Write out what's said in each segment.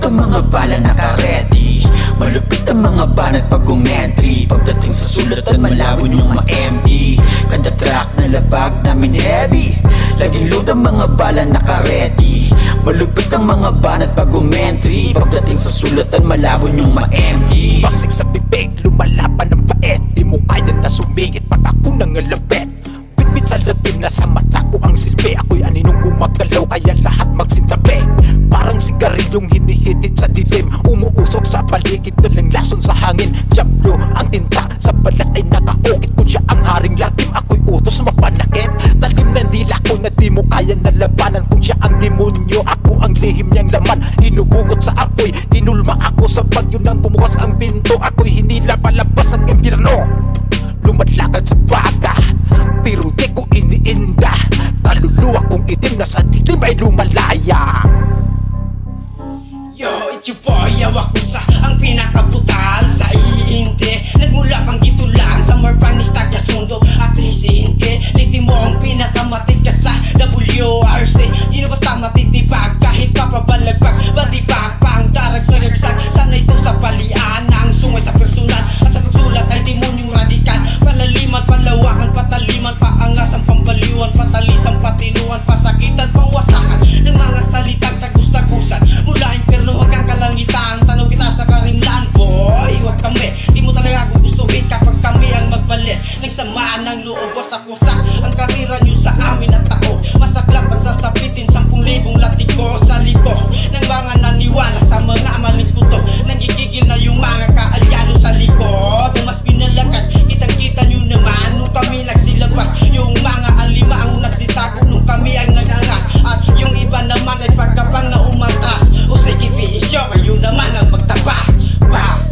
ang mga bala naka-ready. Malupit ang mga banat pag umentry. Pagdating sa sulatan malabo yung ma-MD. Kada track na labag namin heavy. Laging load ang mga bala naka-ready. Malupit ang mga banat pag umentry. Pagdating sa sulatan malabo yung ma-MD. Baksik sa bibig, lumalaban ng paet. Di mo kaya na sumingit pag ako nangalapet. Bitbit sa latim na sa mata ko ang silbi. Ako'y aninong gumagalaw kaya lahat magsintabi. Parang sigarilyong hinihitit sa dilim. Umuusok sa paligid dalang lason sa hangin. Diablo ang tinta sa balat ay nakaukit. Kung siya ang haring lakim ako'y utos mapanakit. Talim ng dila ko na di mo kaya nalabanan. Kung siya ang demonyo ako ang lihim niyang laman. Hinugugot sa apoy, hinulma ako sa bagyo nang bumukas ang pinto. Ako'y hinila palabas ang impyerno. Lumalakad sa baga pero di ko iniinda. Kaluluwa kong itim na sa dilim ay lumalaya. Yo, it's your boy, yawak ko sa ang pinakabutal sa iindi. Nagmula pang gito lang sa Marpanista Kasundo at Lisinke. Liti mo ang pinakamatig ka sa WRC. Di na basta matitibag kahit papabalagbag. Balibag pa ang darag sa ragsak. Sana ito sa balian ang sungay sa personal. At sa pagsulat ay demonyong radikal. Palaliman, palawakan, pataliman, paangasan, pambaliwan, patalisan, patinuan, pasakitan, pangwasakan ng mga salitang tagus-tagusan. Mula impyerno hanggang kalangitan, tanaw kita sa karimlan. Boy, wag kami, di mo talaga gugustuhin kapag kami ang magbalit. Nagsamaan ng loob, wasak-wasak ang karira nyo sa amin at ako. Masaklap ang sasapitin, 10,000 latiko sa liko ng mga naniwala sa mga maling tutok. Nagigigil na yung mga kaalyano sa likod. Mas pinalakas, kitang-kita nyo naman nung kami nagsilabas. Yung mga alima ang nagsitago nung kami ang nagangas. At yung iba naman ay pagkabang na umatras. O sige, isyo, kayo naman ang magtabas. Bas!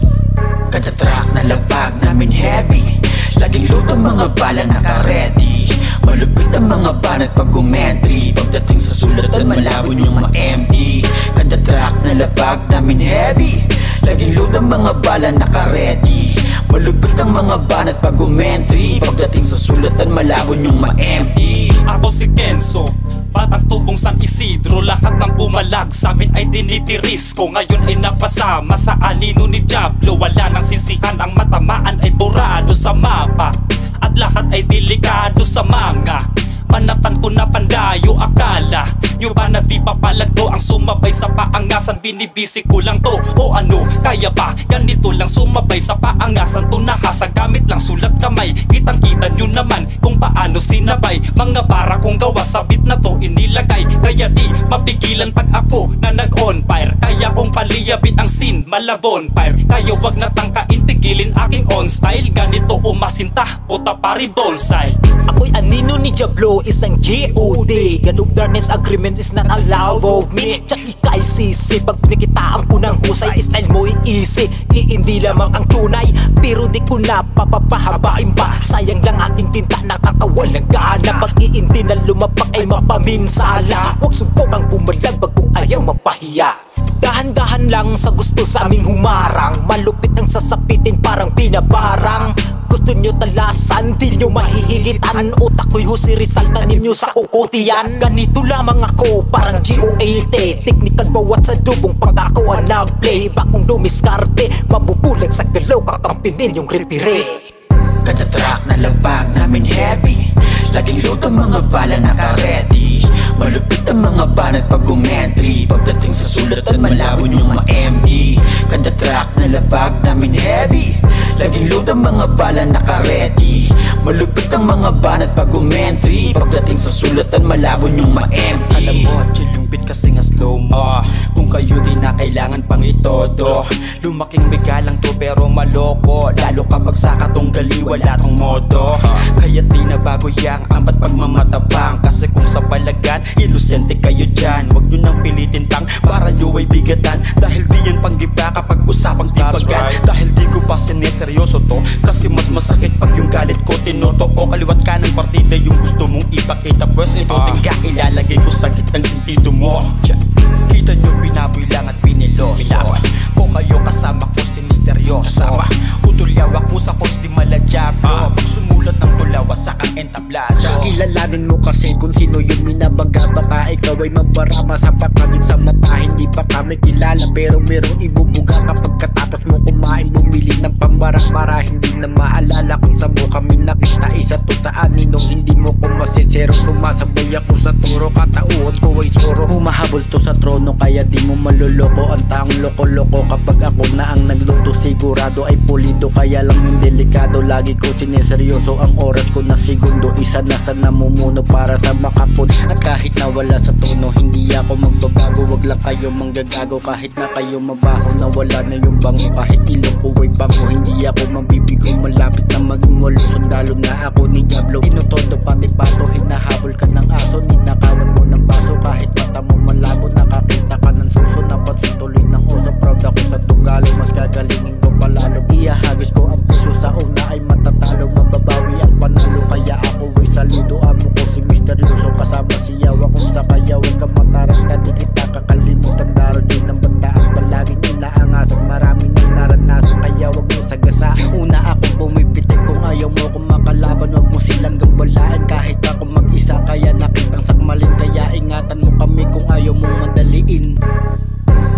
Kada track na labag namin heavy. Laging load ang mga bala naka-ready. Malupit ang mga banat pag umentry. Pagdating sa sulatan malabo yung ma-MD. Kada track na labag namin heavy. Laging load ang mga bala naka-ready. Malupit ang mga banat pag umentry. Pagdating sa sulatan malabo yung ma-MD. Ako si Kenzo, batang tubong San Isidro. Lahat ng bumalag sa amin ay dinitiris ko. Ngayon ay napasama sa anino ni Diablo. Wala nang sisihan, ang matamaan ay burado sa mapa. At lahat ay delikado sa mga manatan ko na pandayo. Akala nyo ba na di papalag to ang sumabay sa paangasan? Binibisik ko lang to o ano, kaya ba ganito lang sumabay sa paangasan? To nahasa gamit lang sulat kamay. Kitang kita nyo naman kung paano sinabay. Mga bara kong gawa sabit na to inilagay. Kaya di mapigilan pag ako na nag-on fire. Kaya kong paliyabit ang scene, malabon fire. Kaya wag natangkain, pigilin aking on style. Ganito umasinta, puta pari bonsai. Ako'y anino ni Diablo, isang G.O.D. Ganong darkness agreement is not allowed of me. Tsak ika'y sisi, pag pinikitaan ko ng husay. Style mo'y easy, hindi lamang ang tunay. Pero di ko na papapahabain pa. Sayang lang aking tinta, nakakawalang gana. Pag-iinti na lumapak ay mapaminsala. Huwag subukang bumalagbag kung ayaw mapahiya. Dahan-dahan lang sa gusto sa aming humarang. Malupit ang sasapitin parang pinabarang. Gusto nyo talasan, di nyo mahihigitan. Utak ko'y Rizal, tanim nyo sa ukutian. Ganito lamang ako, parang G.O.A.T. Technical bawat sa dubong pag ako ang nag-play. Bakong dumiskarte, mabubulag sa galaw, kakampinin yung ripire. Kada track na labag namin heavy. Laging load ang mga bala naka-ready. Malupit ang mga banat pag umentry. Pagdating sa sulatan malabo yung ma-MD. Kada track na labag namin heavy. Laging load ang mga bala naka-ready. Malupit ang mga banat pag umentry. Pagdating sa sulatan malabo yung ma-MD. Alam mo, chill yung beat kasi nga slow mo. Kung kayo di na kailangan pang itodo. Lumaking bigalang to pero maloko. Lalo kapag sa katong gali wala tong modo. Kaya di na bago yang ampat pagmamatabang. Kasi kung sa palagan, ilusente kayo dyan. Huwag nyo nang pilitin tang para nyo ay bigatan. Dahil di yan panggiba kapag usapang tipagan. Dahil di ko pa sineseryoso to. Kasi mas masakit pag yung galit ko tinoto. O kaliwat ka ng partida yung gusto mong ipakita. Pues ito tingga ilalagay ko sa gitnang sentido mo. Kita nyo binaboy lang at piniloso. O kayo kasama ko si misteryoso. Utulyawak mo sa coach di maladyablo. Pag sumulat ng tulawa sa kang entablado. Kilalanin mo kasi kung sino yung minabaga. Baka ikaw ay mabarama, sapat na din sa mata. Hindi pa kami kilala pero merong ibubuga. Kapag katapos mo kumain, bumili ng pambara para hindi na maalala kung saan mo kami nakita. Isa to sa aninong hindi mo ko masisero. Sumasabay ako sa turo, katauhan ko ay suro. Humahabol to sa trono kaya di mo maluloko. Ang taong loko-loko kapag ako na ang nagluto. Sigurado ay pulido kaya lang yung delikado. Lagi ko sineseryoso ang oras ko na segundo. Isa na sa namumuno para sa makapon. At kahit na wala sa tono, hindi ako magbabago. Wag lang kayo manggagago kahit na kayo mabaho. Na wala na yung bango kahit ilong ko ay bango. Hindi ako mabibigo, malapit na maging walo. Sundalo na ako ni Diablo. Tinutodo pati pato, hinahabol ka ng aso. Ninakawan mo ng baso kahit mata mo malabo. Nakakita ka ng suso, napansin tuloy ng oso. Proud ako sa tugalo, mas gagalingin ko palalo. Iyahagis ko ang puso sa una ay matatalo. Mababawi ang panalo kaya ako ay saludo. Amo ko si Misteryoso kasama siyaw akong sa kayaw. Huwag ka mataranta, di kita kakalimutan. Daro din ng bandaan, palaging inaangasan. Maraming naranasan kaya huwag mo sagasa. Una ako pumipitik kung ayaw mo kung makalaban. Huwag mo silang gambalaan kahit ako mag-isa. Kaya nakitang sakmalin kaya ingatan mo kami kung ayaw mong madaliin.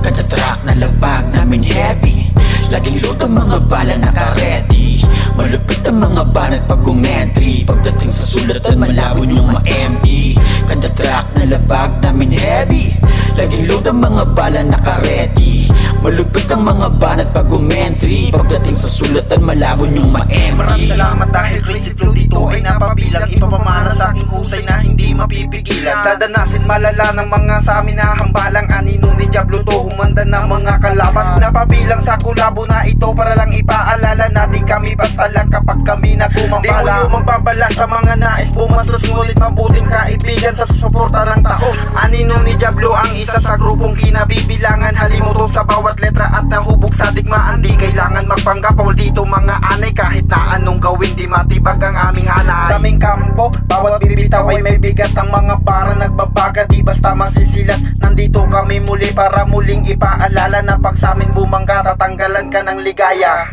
Kada track na labag namin heavy, laging load ang mga bala naka-ready. Malupit ang mga banat pag umentry. Pagdating sa sulatan malabon yung ma-MD. Kada track na labag namin heavy, laging load ang mga bala naka-ready. Malupit ang mga banat pag umentry. Pagdating sa sulatan malabon yung ma-MD. Maraming salamat dahil crazy flow dito ay napabilang. Ipapamana sa aking husay na hindi mapipigilan. Dadanasin malala ng mga sa amin na hambalang. Anino ni Diablo to, humanda ng mga kalaban. Napabilang sa kulabo na ito para lang ipaalala na di kami basta lang kapag kami nagkumambala. Di mo magbabala sa mga nais pumasos, ngunit mabuting kaibigan sa susuporta ng taos. Anino ni Diablo ang isa sa grupong kinabibilangan. Halimuto sa bawat letra at nahubog sa digmaan. Di kailangan magpanggap, bawal dito mga anay. Kahit na anong gawin di matibag ang aming hanay. Sa aming kampo, bawat bibitaw ay may bigat. Ang mga para nagbabaga, di basta masisilat. Nandito kami muli para muling ipaalala na pag sa amin bumangga, tatanggalan ka ng ligaya.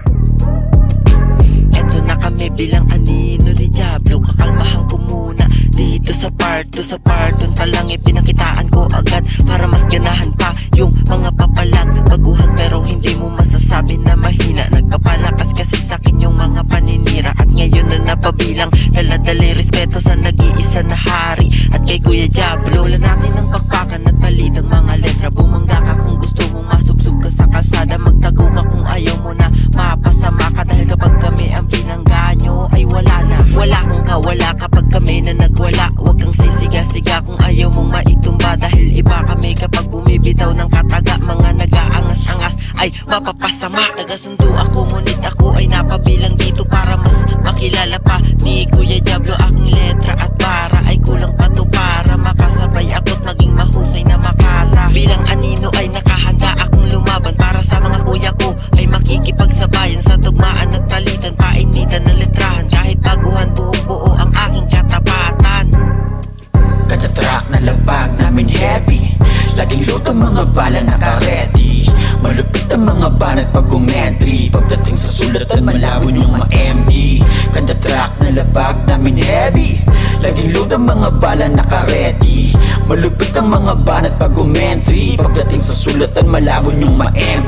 Eto na kami bilang anino ni Diablo. Kakalmahan ko muna dito sa part 2. Sa part 1 pa lang ipinakitaan ko agad para mas ganahan pa yung mga papalag. Baguhan pero hindi mo masasabi na mahina. Nagpapalakas kasi sakin yung mga paninira. At ngayon na napabilang, dala-dali respeto sa nag-iisa na hari. At kay Kuya Diablo, wala natin ng pakpakan at palitang mga letra. Bumangga ka kung gusto mong masubsub ka sa kalsada. Magtago ka kung ayaw mo na mapasama ka. Dahil kapag kami ang pinangga nyo ay wala na. Wala kang kawala kapag kami na nagwala. Huwag kang sisiga-siga kung ayaw mong maitumba. Dahil iba kami kapag bumibitaw ng kataga. Mga nag-aangas-angas ay mapapasama. Nagasundo ako ngunit ako ay napabilang dito para mas makilala pa ni Kuya Diablo. Aking letra at para ay kulang pa to para makasabay ako't naging mahusay na makata. Bilang anino ay nakahanda akong lumaban para sa mga kuya ko ay makikipagsabayan sa tugmaan at palitan. Painitan ng letrahan kahit baguhan, buong buo ang aking katapatan. Kada track na labag namin heavy, laging load ang mga bala naka-ready. Malupit ang mga banat pag umentry. Pagdating sa sulatan malabon yung ma-MD. Kada track na labag namin heavy, laging load ang mga bala naka-ready. Malupit ang mga banat pag umentry. Pagdating sa sulatan malabon yung ma-MD.